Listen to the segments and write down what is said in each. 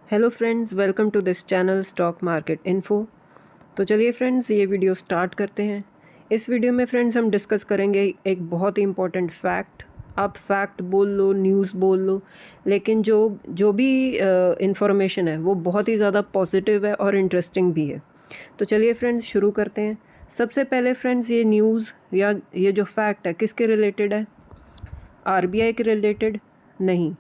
Hello friends, welcome to this channel stock market info. तो चलिए friends, ये video start करते हैं। इस वीडियो में फ्रेंड्स हम डिस्कस करेंगे एक बहुत ही इम्पोर्टेंट फैक्ट। आप फैक्ट बोल लो, न्यूज़ बोल लो, लेकिन जो जो भी इंफॉर्मेशन है वो बहुत ही ज़्यादा पॉजिटिव है और इंटरेस्टिंग भी है। तो चलिए फ्रेंड्स शुरू करते हैं। सबसे पहले फ्रेंड्स, ये न्यूज़ या ये जो फैक्ट है किसके रिलेटेड है? आरबीआई के रिलेटेड नहीं।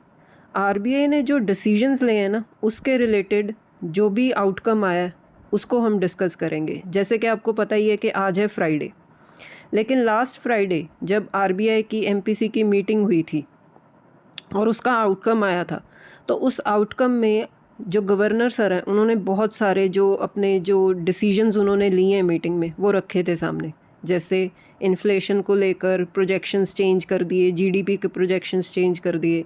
आरबीआई ने जो डिसीजंस लिए हैं ना, उसके रिलेटेड जो भी आउटकम आया है उसको हम डिस्कस करेंगे। जैसे कि आपको पता ही है कि आज है फ्राइडे, लेकिन लास्ट फ्राइडे जब आरबीआई की एमपीसी की मीटिंग हुई थी और उसका आउटकम आया था, तो उस आउटकम में जो गवर्नर सर हैं उन्होंने बहुत सारे जो अपने जो डिसीजंस उन्होंने लिए हैं मीटिंग में वो रखे थे सामने। जैसे इन्फ्लेशन को लेकर प्रोजेक्शंस चेंज कर दिए, जीडीपी के प्रोजेक्शंस चेंज कर दिए,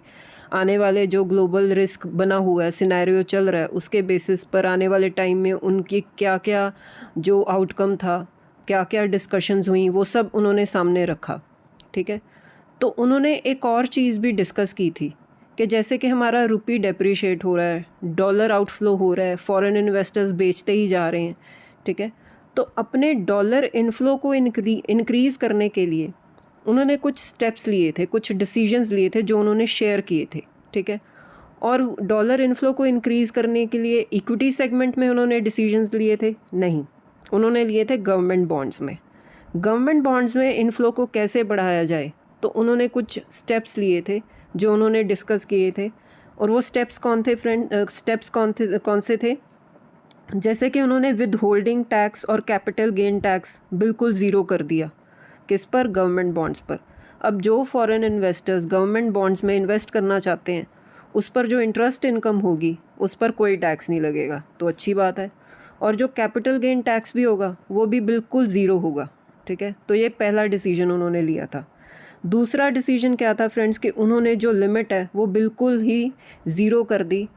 आने वाले जो ग्लोबल रिस्क बना हुआ है, सिनेरियो चल रहा है, उसके बेसिस पर आने वाले टाइम में उनकी क्या क्या जो आउटकम था, क्या क्या डिस्कशंस हुई, वो सब उन्होंने सामने रखा। ठीक है। तो उन्होंने एक और चीज़ भी डिस्कस की थी कि जैसे कि हमारा रुपी डेप्रिशिएट हो रहा है, डॉलर आउटफ्लो हो रहा है, फॉरेन इन्वेस्टर्स बेचते ही जा रहे हैं। ठीक है। तो अपने डॉलर इनफ्लो को इंक्रीज़ करने के लिए उन्होंने कुछ स्टेप्स लिए थे, कुछ डिसीजंस लिए थे जो उन्होंने शेयर किए थे। ठीक है। और डॉलर इनफ्लो को इंक्रीज़ करने के लिए इक्विटी सेगमेंट में उन्होंने डिसीजंस लिए थे? नहीं, उन्होंने लिए थे गवर्नमेंट बॉन्ड्स में। गवर्नमेंट बॉन्ड्स में इनफ्लो को कैसे बढ़ाया जाए, तो उन्होंने कुछ स्टेप्स लिए थे जो उन्होंने डिस्कस किए थे। और वो स्टेप्स कौन थे फ्रेंड? स्टेप्स कौन से थे? जैसे कि उन्होंने विद होल्डिंग टैक्स और कैपिटल गेन टैक्स बिल्कुल ज़ीरो कर दिया। किस पर? गवर्नमेंट बॉन्ड्स पर। अब जो फॉरेन इन्वेस्टर्स गवर्नमेंट बॉन्ड्स में इन्वेस्ट करना चाहते हैं, उस पर जो इंटरेस्ट इनकम होगी उस पर कोई टैक्स नहीं लगेगा, तो अच्छी बात है। और जो कैपिटल गेन टैक्स भी होगा वो भी बिल्कुल ज़ीरो होगा। ठीक है। तो ये पहला डिसीजन उन्होंने लिया था। दूसरा डिसीजन क्या था फ्रेंड्स, कि उन्होंने जो लिमिट है वो बिल्कुल ही ज़ीरो कर दी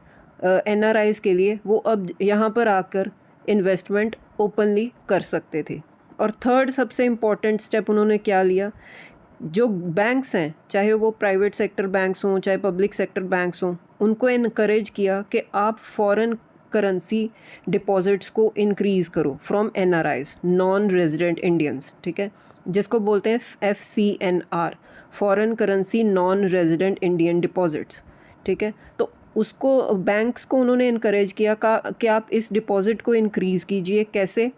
एनआरआईज़ के लिए। वो अब यहाँ पर आकर इन्वेस्टमेंट ओपनली कर सकते थे। और थर्ड सबसे इम्पॉर्टेंट स्टेप उन्होंने क्या लिया, जो बैंक्स हैं, चाहे वो प्राइवेट सेक्टर बैंक्स हों चाहे पब्लिक सेक्टर बैंक्स हों, उनको इनकरेज किया कि आप फॉरेन करेंसी डिपॉजिट्स को इंक्रीज़ करो from NRIs, non resident Indians. ठीक है, जिसको बोलते हैं FCNR, foreign currency non resident Indian deposits. ठीक है। तो उसको बैंक्स को उन्होंने इनकरेज किया कि आप इस डिपॉजिट को इंक्रीज़ कीजिए। कैसे?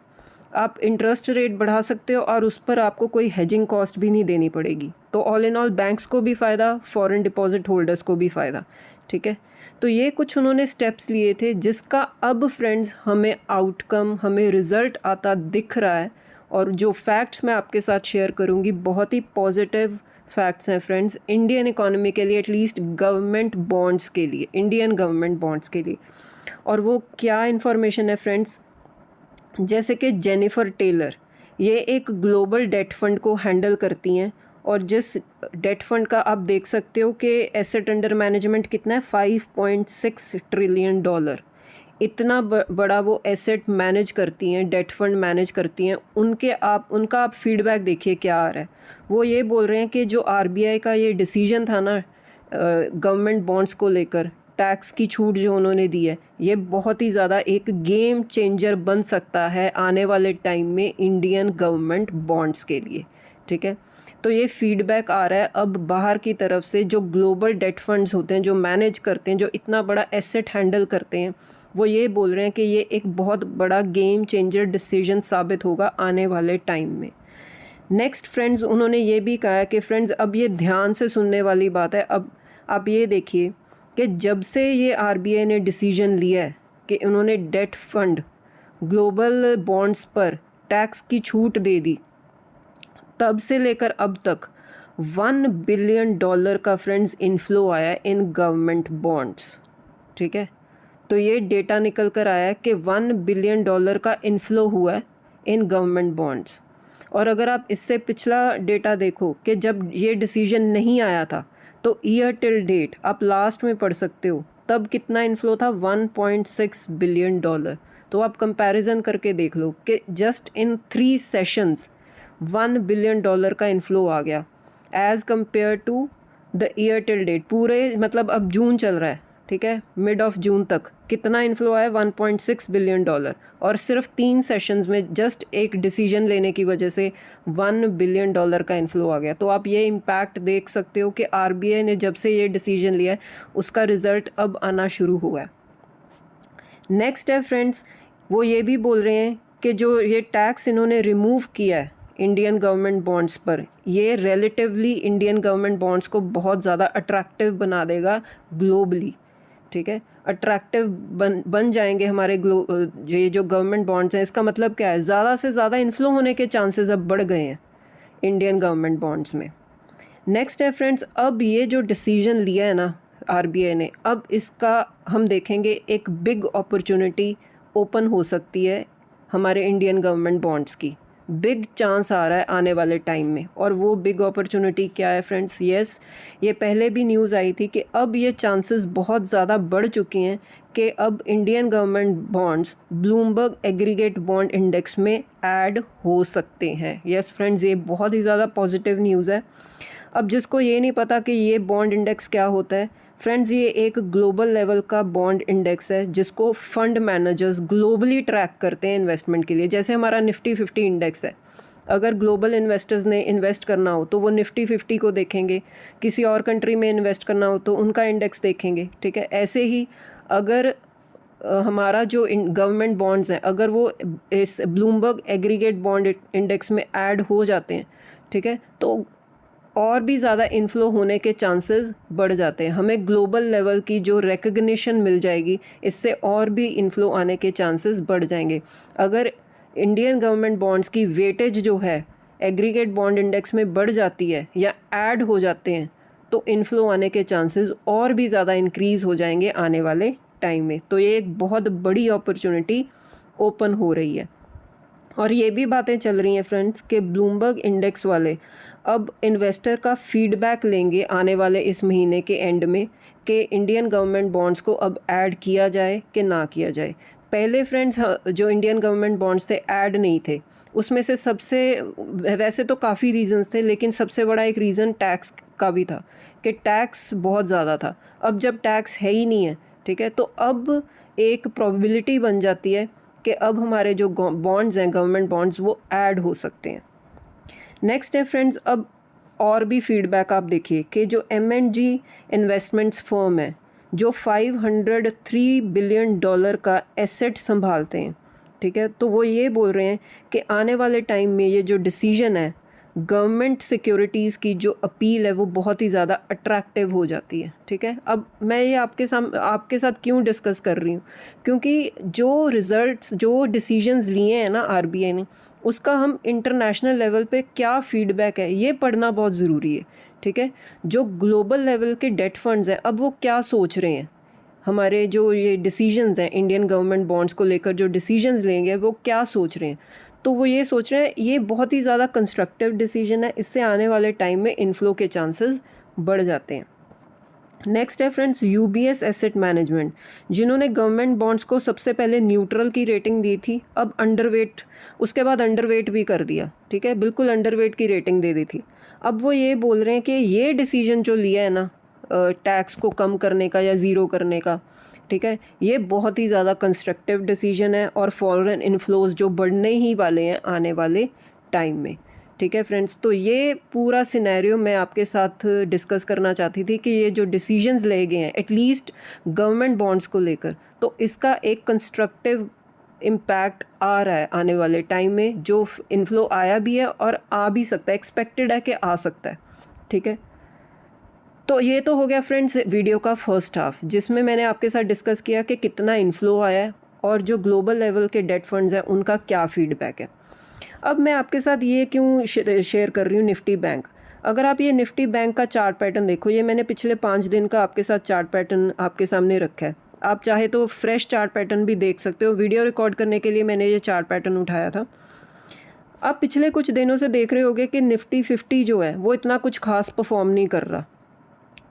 आप इंटरेस्ट रेट बढ़ा सकते हो और उस पर आपको कोई हेजिंग कॉस्ट भी नहीं देनी पड़ेगी। तो ऑल इन ऑल बैंक्स को भी फ़ायदा, फॉरेन डिपॉजिट होल्डर्स को भी फ़ायदा। ठीक है। तो ये कुछ उन्होंने स्टेप्स लिए थे जिसका अब फ्रेंड्स हमें आउटकम, हमें रिज़ल्ट आता दिख रहा है। और जो फैक्ट्स मैं आपके साथ शेयर करूँगी बहुत ही पॉजिटिव फैक्ट्स हैं फ्रेंड्स, इंडियन इकोनॉमी के लिए, एटलीस्ट गवर्नमेंट बॉन्ड्स के लिए, इंडियन गवर्नमेंट बॉन्ड्स के लिए। और वो क्या इन्फॉर्मेशन है फ्रेंड्स? जैसे कि जेनिफर टेलर, ये एक ग्लोबल डेट फंड को हैंडल करती हैं। और जिस डेट फंड का आप देख सकते हो कि एसेट अंडर मैनेजमेंट कितना है, $5.6 ट्रिलियन। इतना बड़ा वो एसेट मैनेज करती हैं, डेट फंड मैनेज करती हैं। उनका आप फीडबैक देखिए क्या आ रहा है। वो ये बोल रहे हैं कि जो आरबीआई का ये डिसीजन था ना गवर्नमेंट बॉन्ड्स को लेकर, टैक्स की छूट जो उन्होंने दी है, ये बहुत ही ज़्यादा एक गेम चेंजर बन सकता है आने वाले टाइम में इंडियन गवर्नमेंट बॉन्ड्स के लिए। ठीक है। तो ये फीडबैक आ रहा है अब बाहर की तरफ से, जो ग्लोबल डेट फंड्स होते हैं, जो मैनेज करते हैं, जो इतना बड़ा एसेट हैंडल करते हैं, वो ये बोल रहे हैं कि ये एक बहुत बड़ा गेम चेंजर डिसीजन साबित होगा आने वाले टाइम में। नेक्स्ट फ्रेंड्स, उन्होंने ये भी कहा है कि फ्रेंड्स अब ये ध्यान से सुनने वाली बात है। अब आप ये देखिए कि जब से ये आरबीआई ने डिसीजन लिया है कि उन्होंने डेट फंड ग्लोबल बॉन्ड्स पर टैक्स की छूट दे दी, तब से लेकर अब तक $1 बिलियन का फ्रेंड्स इनफ्लो आया है इन गवर्नमेंट बॉन्ड्स। ठीक है। तो ये डेटा निकल कर आया है कि $1 बिलियन का इनफ्लो हुआ है इन गवर्नमेंट बॉन्ड्स। और अगर आप इससे पिछला डेटा देखो कि जब ये डिसीजन नहीं आया था, तो ईयर टिल डेट आप लास्ट में पढ़ सकते हो, तब कितना इनफ्लो था? $1.6 बिलियन। तो आप कंपैरिजन करके देख लो कि जस्ट इन 3 सेशंस $1 बिलियन का इनफ्लो आ गया as compare to the year till date. पूरे मतलब अब जून चल रहा है, ठीक है, मिड ऑफ जून तक कितना इन्फ्लो आया, $1.6 बिलियन, और सिर्फ 3 सेशंस में जस्ट एक डिसीजन लेने की वजह से $1 बिलियन का इन्फ्लो आ गया। तो आप ये इम्पैक्ट देख सकते हो कि आरबीआई ने जब से ये डिसीजन लिया है उसका रिज़ल्ट अब आना शुरू हुआ है। नेक्स्ट है फ्रेंड्स, वो ये भी बोल रहे हैं कि जो ये टैक्स इन्होंने रिमूव किया है इंडियन गवर्नमेंट बॉन्ड्स पर, ये रिलेटिवली इंडियन गवर्नमेंट बॉन्ड्स को बहुत ज़्यादा अट्रैक्टिव बना देगा ग्लोबली, ठीक है, अट्रैक्टिव बन जाएंगे हमारे ये जो गवर्नमेंट बॉन्ड्स हैं। इसका मतलब क्या है, ज़्यादा से ज़्यादा इन्फ्लो होने के चांसेस अब बढ़ गए हैं इंडियन गवर्नमेंट बॉन्ड्स में। नेक्स्ट है फ्रेंड्स, अब ये जो डिसीजन लिया है ना आरबीआई ने, अब इसका हम देखेंगे एक बिग अपॉर्चुनिटी ओपन हो सकती है हमारे इंडियन गवर्नमेंट बॉन्ड्स की। बिग चांस आ रहा है आने वाले टाइम में, और वो बिग अपॉर्चुनिटी क्या है फ्रेंड्स? यस, ये पहले भी न्यूज़ आई थी कि अब ये चांसेस बहुत ज़्यादा बढ़ चुके हैं कि अब Indian government bonds Bloomberg aggregate bond index में ऐड हो सकते हैं। यस फ्रेंड्स, ये बहुत ही ज़्यादा पॉजिटिव न्यूज़ है। अब जिसको ये नहीं पता कि ये बॉन्ड इंडेक्स क्या होता है फ्रेंड्स, ये एक ग्लोबल लेवल का बॉन्ड इंडेक्स है जिसको फंड मैनेजर्स ग्लोबली ट्रैक करते हैं इन्वेस्टमेंट के लिए। जैसे हमारा निफ्टी 50 इंडेक्स है, अगर ग्लोबल इन्वेस्टर्स ने इन्वेस्ट करना हो तो वो निफ्टी 50 को देखेंगे, किसी और कंट्री में इन्वेस्ट करना हो तो उनका इंडेक्स देखेंगे, ठीक है। ऐसे ही अगर हमारा जो गवर्नमेंट बॉन्ड्स हैं अगर वो इस ब्लूमबर्ग एग्रीगेट बॉन्ड इंडेक्स में ऐड हो जाते हैं, ठीक है, तो और भी ज़्यादा इन्फ्लो होने के चांसेस बढ़ जाते हैं। हमें ग्लोबल लेवल की जो रिकग्निशन मिल जाएगी, इससे और भी इन्फ्लो आने के चांसेस बढ़ जाएंगे। अगर इंडियन गवर्नमेंट बॉन्ड्स की वेटेज जो है एग्रीगेट बॉन्ड इंडेक्स में बढ़ जाती है या ऐड हो जाते हैं, तो इन्फ्लो आने के चांसेस और भी ज़्यादा इंक्रीज़ हो जाएंगे आने वाले टाइम में। तो ये एक बहुत बड़ी अपॉर्चुनिटी ओपन हो रही है। और ये भी बातें चल रही हैं फ्रेंड्स कि ब्लूमबर्ग इंडेक्स वाले अब इन्वेस्टर का फीडबैक लेंगे आने वाले इस महीने के एंड में कि इंडियन गवर्नमेंट बॉन्ड्स को अब ऐड किया जाए कि ना किया जाए। पहले फ्रेंड्स जो इंडियन गवर्नमेंट बॉन्ड्स थे ऐड नहीं थे, उसमें से सबसे वैसे तो काफ़ी रीज़न्स थे, लेकिन सबसे बड़ा एक रीज़न टैक्स का भी था कि टैक्स बहुत ज़्यादा था। अब जब टैक्स है ही नहीं है, ठीक है, तो अब एक प्रोबेबिलिटी बन जाती है कि अब हमारे जो बॉन्ड्स हैं गवर्नमेंट बॉन्ड्स वो ऐड हो सकते हैं। नेक्स्ट है फ्रेंड्स, अब और भी फीडबैक आप देखिए कि जो M&G इन्वेस्टमेंट्स फर्म है जो $503 बिलियन का एसेट संभालते हैं, ठीक है, तो वो ये बोल रहे हैं कि आने वाले टाइम में ये जो डिसीजन है गवर्नमेंट सिक्योरिटीज़ की जो अपील है वो बहुत ही ज़्यादा अट्रैक्टिव हो जाती है, ठीक है। अब मैं ये आपके साथ क्यों डिस्कस कर रही हूँ, क्योंकि जो रिज़ल्ट्स जो डिसीजंस लिए हैं ना आरबीआई ने, उसका हम इंटरनेशनल लेवल पे क्या फ़ीडबैक है ये पढ़ना बहुत ज़रूरी है, ठीक है। जो ग्लोबल लेवल के डेट फंड्स हैं अब वो क्या सोच रहे हैं, हमारे जो ये डिसीजंस हैं इंडियन गवर्नमेंट बॉन्ड्स को लेकर जो डिसीजंस लेंगे वो क्या सोच रहे हैं, तो वो ये सोच रहे हैं ये बहुत ही ज़्यादा कंस्ट्रक्टिव डिसीजन है, इससे आने वाले टाइम में इन्फ्लो के चांसेस बढ़ जाते हैं। नेक्स्ट है फ्रेंड्स UBS एसेट मैनेजमेंट, जिन्होंने गवर्नमेंट बॉन्ड्स को सबसे पहले न्यूट्रल की रेटिंग दी थी, अब अंडरवेट, उसके बाद अंडरवेट भी कर दिया, ठीक है, बिल्कुल अंडरवेट की रेटिंग दे दी थी। अब वो ये बोल रहे हैं कि ये डिसीजन जो लिया है ना टैक्स को कम करने का या ज़ीरो करने का, ठीक है, ये बहुत ही ज़्यादा कंस्ट्रक्टिव डिसीजन है और फॉरेन इन्फ्लोज जो बढ़ने ही वाले हैं आने वाले टाइम में, ठीक है फ्रेंड्स। तो ये पूरा सिनेरियो मैं आपके साथ डिस्कस करना चाहती थी कि ये जो डिसीजंस ले गए हैं एटलीस्ट गवर्नमेंट बॉन्ड्स को लेकर, तो इसका एक कंस्ट्रक्टिव इम्पैक्ट आ रहा है आने वाले टाइम में, जो इन्फ्लो आया भी है और आ भी सकता है, एक्सपेक्टेड है कि आ सकता है, ठीक है। तो ये तो हो गया फ्रेंड्स वीडियो का फर्स्ट हाफ, जिसमें मैंने आपके साथ डिस्कस किया कि कितना इन्फ्लो आया है और जो ग्लोबल लेवल के डेट फंड्स हैं उनका क्या फ़ीडबैक है। अब मैं आपके साथ ये क्यों शेयर कर रही हूँ निफ्टी बैंक। अगर आप ये निफ्टी बैंक का चार्ट पैटर्न देखो, ये मैंने पिछले 5 दिन का आपके साथ चार्ट पैटर्न आपके सामने रखा है। आप चाहे तो फ्रेश चार्ट पैटर्न भी देख सकते हो, वीडियो रिकॉर्ड करने के लिए मैंने ये चार्ट पैटर्न उठाया था। आप पिछले कुछ दिनों से देख रहे होगे कि निफ्टी 50 जो है वो इतना कुछ खास परफॉर्म नहीं कर रहा,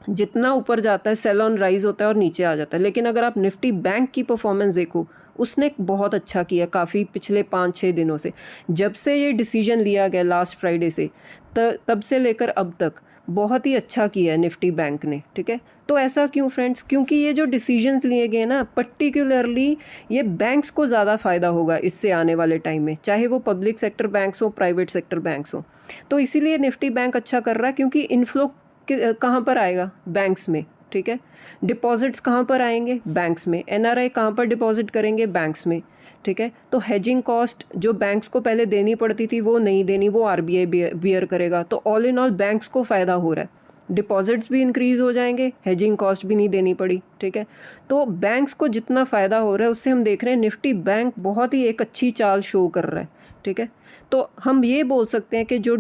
जितना ऊपर जाता है सेल ऑन राइज होता है और नीचे आ जाता है। लेकिन अगर आप निफ्टी बैंक की परफॉर्मेंस देखो, उसने बहुत अच्छा किया काफ़ी पिछले 5-6 दिनों से, जब से ये डिसीजन लिया गया लास्ट फ्राइडे से, तब से लेकर अब तक बहुत ही अच्छा किया है निफ्टी बैंक ने, ठीक है। तो ऐसा क्यों फ्रेंड्स? क्योंकि ये जो डिसीजंस लिए गए ना, पर्टिकुलरली ये बैंक्स को ज़्यादा फ़ायदा होगा इससे आने वाले टाइम में, चाहे वो पब्लिक सेक्टर बैंक्स हो, प्राइवेट सेक्टर बैंक्स हो। तो इसीलिए निफ्टी बैंक अच्छा कर रहा है, क्योंकि इनफ्लो कहाँ पर आएगा? बैंक्स में, ठीक है। डिपॉजिट्स कहाँ पर आएंगे? बैंक्स में। एनआरआई कहाँ पर डिपॉजिट करेंगे? बैंक्स में, ठीक है। तो हेजिंग कॉस्ट जो बैंक्स को पहले देनी पड़ती थी वो नहीं देनी, वो आरबीआई बियर करेगा। तो ऑल इन ऑल बैंक्स को फ़ायदा हो रहा है, डिपॉजिट्स भी इंक्रीज़ हो जाएंगे, हेजिंग कॉस्ट भी नहीं देनी पड़ी, ठीक है। तो बैंक्स को जितना फ़ायदा हो रहा है उससे हम देख रहे हैं निफ्टी बैंक बहुत ही एक अच्छी चाल शो कर रहा है, ठीक है। तो हम ये बोल सकते हैं कि जो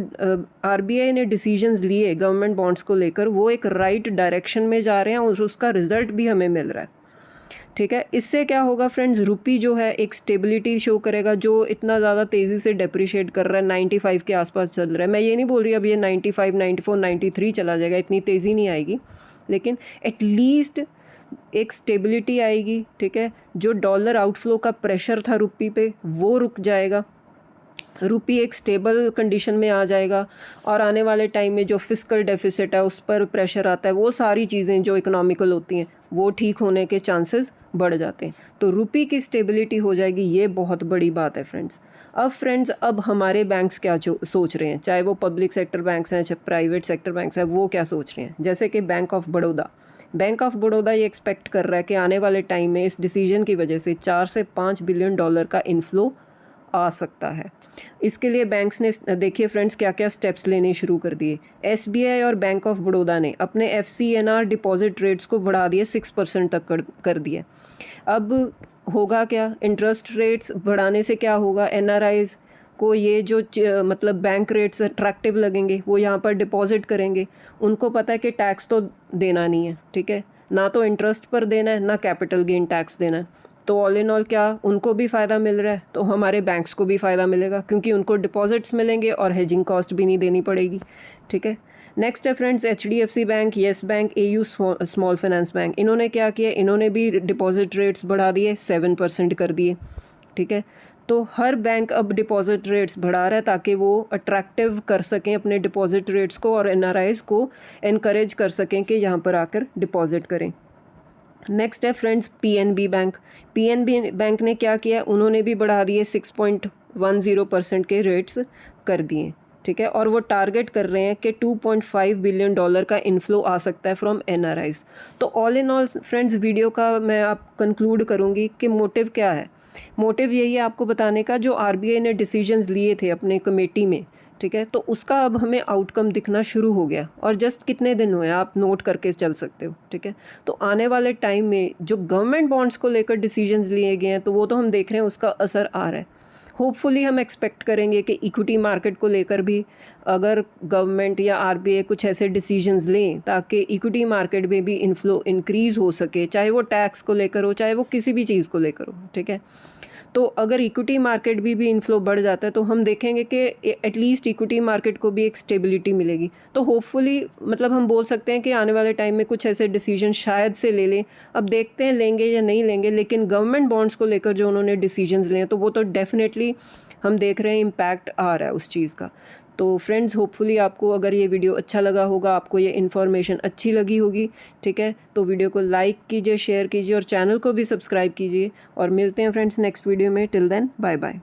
आरबीआई ने डिसीजंस लिए गवर्नमेंट बॉन्ड्स को लेकर वो एक राइट डायरेक्शन में जा रहे हैं और उसका रिजल्ट भी हमें मिल रहा है, ठीक है। इससे क्या होगा फ्रेंड्स? रुपी जो है एक स्टेबिलिटी शो करेगा, जो इतना ज़्यादा तेज़ी से डेप्रिशिएट कर रहा है, 95 के आसपास चल रहा है। मैं ये नहीं बोल रही अब ये 95, 94, 93 चला जाएगा, इतनी तेज़ी नहीं आएगी, लेकिन एटलीस्ट एक स्टेबिलिटी आएगी, ठीक है। जो डॉलर आउटफ्लो का प्रेशर था रुपी पे वो रुक जाएगा, रुपी एक स्टेबल कंडीशन में आ जाएगा, और आने वाले टाइम में जो फिस्कल डेफिसिट है उस पर प्रेशर आता है, वो सारी चीज़ें जो इकोनॉमिकल होती हैं वो ठीक होने के चांसेस बढ़ जाते हैं। तो रुपी की स्टेबिलिटी हो जाएगी, ये बहुत बड़ी बात है फ्रेंड्स। अब हमारे बैंक्स क्या सोच रहे हैं, चाहे वो पब्लिक सेक्टर बैंक्स हैं चाहे प्राइवेट सेक्टर बैंक्स हैं, वो क्या सोच रहे हैं? जैसे कि बैंक ऑफ बड़ौदा ये एक्सपेक्ट कर रहा है कि आने वाले टाइम में इस डिसीजन की वजह से 4 से 5 बिलियन डॉलर का इन्फ्लो आ सकता है। इसके लिए बैंक्स ने देखिए फ्रेंड्स क्या क्या स्टेप्स लेने शुरू कर दिए। एसबीआई और बैंक ऑफ बड़ौदा ने अपने एफसीएनआर डिपॉजिट रेट्स को बढ़ा दिए, 6% तक कर दिए। अब होगा क्या? इंटरेस्ट रेट्स बढ़ाने से क्या होगा? एनआरआईज को ये जो मतलब बैंक रेट्स अट्रैक्टिव लगेंगे, वो यहाँ पर डिपॉजिट करेंगे। उनको पता है कि टैक्स तो देना नहीं है, ठीक है, ना तो इंटरेस्ट पर देना है ना कैपिटल गेन टैक्स देना है। तो ऑल इन ऑल क्या उनको भी फ़ायदा मिल रहा है, तो हमारे बैंक्स को भी फ़ायदा मिलेगा, क्योंकि उनको डिपॉजिट्स मिलेंगे और हेजिंग कॉस्ट भी नहीं देनी पड़ेगी, ठीक है। नेक्स्ट है friends HDFC bank, yes bank, AU small finance bank. इन्होंने क्या किया? इन्होंने भी डिपॉजिट रेट्स बढ़ा दिए, 7% कर दिए, ठीक है। तो हर बैंक अब डिपॉजिट रेट्स बढ़ा रहा है ताकि वो अट्रैक्टिव कर सकें अपने डिपॉजिट रेट्स को, और एनआरआईज़ को इनकरेज कर सकें कि यहाँ पर आकर डिपॉजिट करें। नेक्स्ट है फ्रेंड्स पीएनबी बैंक ने क्या किया? उन्होंने भी बढ़ा दिए, 6.10% के रेट्स कर दिए, ठीक है। और वो टारगेट कर रहे हैं कि 2.5 बिलियन डॉलर का इन्फ्लो आ सकता है फ्रॉम एनआरआईज़। तो all in all friends video का मैं आप कंक्लूड करूँगी कि मोटिव क्या है? मोटिव यही है आपको बताने का, जो आरबीआई ने डिसीजंस लिए थे अपने कमेटी में, ठीक है, तो उसका अब हमें आउटकम दिखना शुरू हो गया। और जस्ट कितने दिन हुए आप नोट करके चल सकते हो, ठीक है। तो आने वाले टाइम में जो गवर्नमेंट बॉन्ड्स को लेकर डिसीजंस लिए गए हैं तो वो तो हम देख रहे हैं, उसका असर आ रहा है। होपफुली हम एक्सपेक्ट करेंगे कि इक्विटी मार्केट को लेकर भी अगर गवर्नमेंट या आरबीआई कुछ ऐसे डिसीजंस लें ताकि इक्विटी मार्केट में भी इन्फ्लो इंक्रीज़ हो सके, चाहे वो टैक्स को लेकर हो चाहे वो किसी भी चीज़ को लेकर हो, ठीक है। तो अगर इक्विटी मार्केट भी इन्फ्लो बढ़ जाता है तो हम देखेंगे कि एटलीस्ट इक्विटी मार्केट को भी एक स्टेबिलिटी मिलेगी। तो होपफुली मतलब हम बोल सकते हैं कि आने वाले टाइम में कुछ ऐसे डिसीजन शायद से ले लें। अब देखते हैं लेंगे या नहीं लेंगे, लेकिन गवर्नमेंट बॉन्ड्स को लेकर जो उन्होंने डिसीजंस लिए हैं तो वो तो डेफिनेटली हम देख रहे हैं इम्पैक्ट आ रहा है उस चीज़ का। तो फ्रेंड्स होपफुली आपको अगर ये वीडियो अच्छा लगा होगा, आपको ये इन्फॉर्मेशन अच्छी लगी होगी, ठीक है, तो वीडियो को लाइक कीजिए, शेयर कीजिए और चैनल को भी सब्सक्राइब कीजिए। और मिलते हैं फ्रेंड्स नेक्स्ट वीडियो में। Till then bye bye.